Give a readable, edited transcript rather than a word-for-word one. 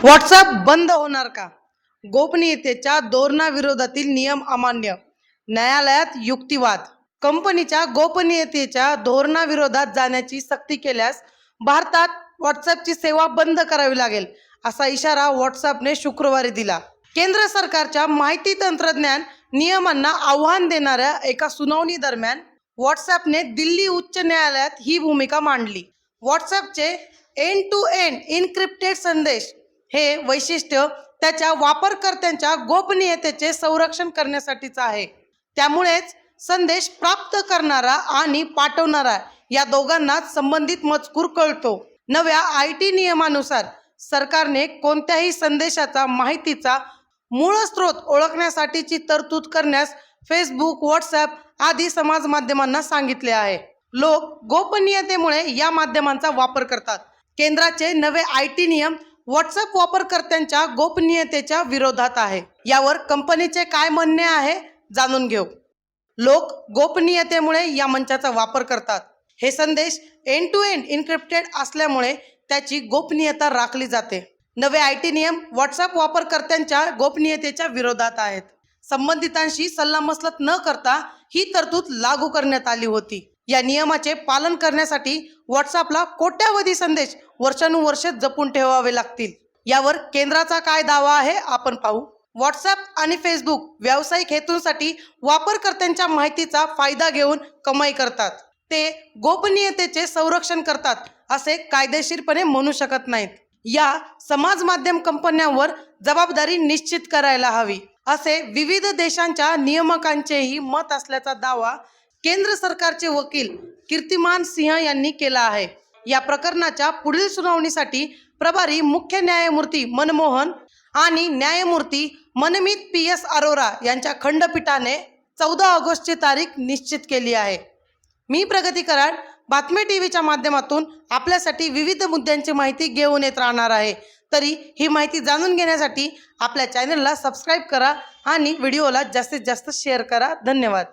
WhatsApp बंद होणार का? गोपनीयतेच्या धोरणाविरोधातील नियम अमान्य, न्यायालयात युक्तिवाद. कंपनीच्या गोपनीयतेच्या धोरणाविरोधात जाण्याची सक्ती केल्यास भारतात व्हॉट्सअपची सेवा बंद करावी लागेल, असा इशारा व्हॉट्सअपने शुक्रवारी दिला. केंद्र सरकारच्या माहिती तंत्रज्ञान नियमांना आव्हान देणाऱ्या एका सुनावणी दरम्यान व्हॉट्सअपने दिल्ली उच्च न्यायालयात ही भूमिका मांडली. व्हॉट्सअपचे एंड टू एंड इन्क्रिप्टेड संदेश हे वैशिष्ट्य त्याच्या वापरकर्त्यांच्या गोपनीयतेचे संरक्षण करण्यासाठीच आहे. त्यामुळेच संदेश प्राप्त करणारा आणि पाठवणारा या दोघांनाच संबंधित मजकूर कळतो. नव्या IT नियमानुसार सरकारने कोणत्याही संदेशाचा माहितीचा मूळ स्रोत ओळखण्यासाठीची तरतूद करण्यास फेसबुक, व्हॉट्सअप आदी समाज माध्यमांना सांगितले आहे. लोक गोपनीयतेमुळे या माध्यमांचा वापर करतात. केंद्राचे नवे IT नियम व्हॉट्सअप वापरकर्त्यांच्या गोपनीयतेच्या विरोधात आहे. यावर कंपनीचे काय म्हणणे आहे जाणून घेऊ. लोक गोपनीयतेमुळे या मंचाचा वापर करतात. हे संदेश एंड टू एंड इन्क्रिप्टेड असल्यामुळे त्याची गोपनीयता राखली जाते. नवे IT नियम व्हॉट्सअप वापरकर्त्यांच्या गोपनीयतेच्या विरोधात आहेत. संबंधितांशी सल्लामसलत न करता ही तरतूद लागू करण्यात आली होती. या नियमाचे पालन करण्यासाठी व्हॉट्सअपला कोट्यावधी संदेश वर्षानुवर्ष जपून ठेवावे लागतील. यावर केंद्राचा काय दावा आहे आपण पाहू. व्हॉट्सअप आणि फेसबुक व्यावसायिक हेतूंसाठी वापरकर्त्यांच्या माहितीचा फायदा घेऊन कमाई करतात. ते गोपनीयतेचे संरक्षण करतात असे कायदेशीरपणे म्हणू शकत नाहीत. या समाज माध्यम कंपन्यांवर जबाबदारी निश्चित करायला हवी, असे विविध देशांच्या नियामकांचेही मत असल्याचा दावा केंद्र सरकारचे वकील कीर्तिमान सिंह यांनी केला आहे. या प्रकरणाच्या पुढील सुनावणीसाठी प्रभारी मुख्य न्यायमूर्ती मनमोहन आणि न्यायमूर्ती मनमीत PS अरोरा यांच्या खंडपीठाने 14 ऑगस्टची तारीख निश्चित केली आहे. मी प्रगती कराड बातमी TVच्या माध्यमातून आपल्यासाठी विविध मुद्द्यांची माहिती घेऊन येत राहणार आहे. तरी ही माहिती जाणून घेण्यासाठी आपल्या चॅनलला सबस्क्राईब करा आणि व्हिडिओला जास्तीत जास्त शेअर करा. धन्यवाद.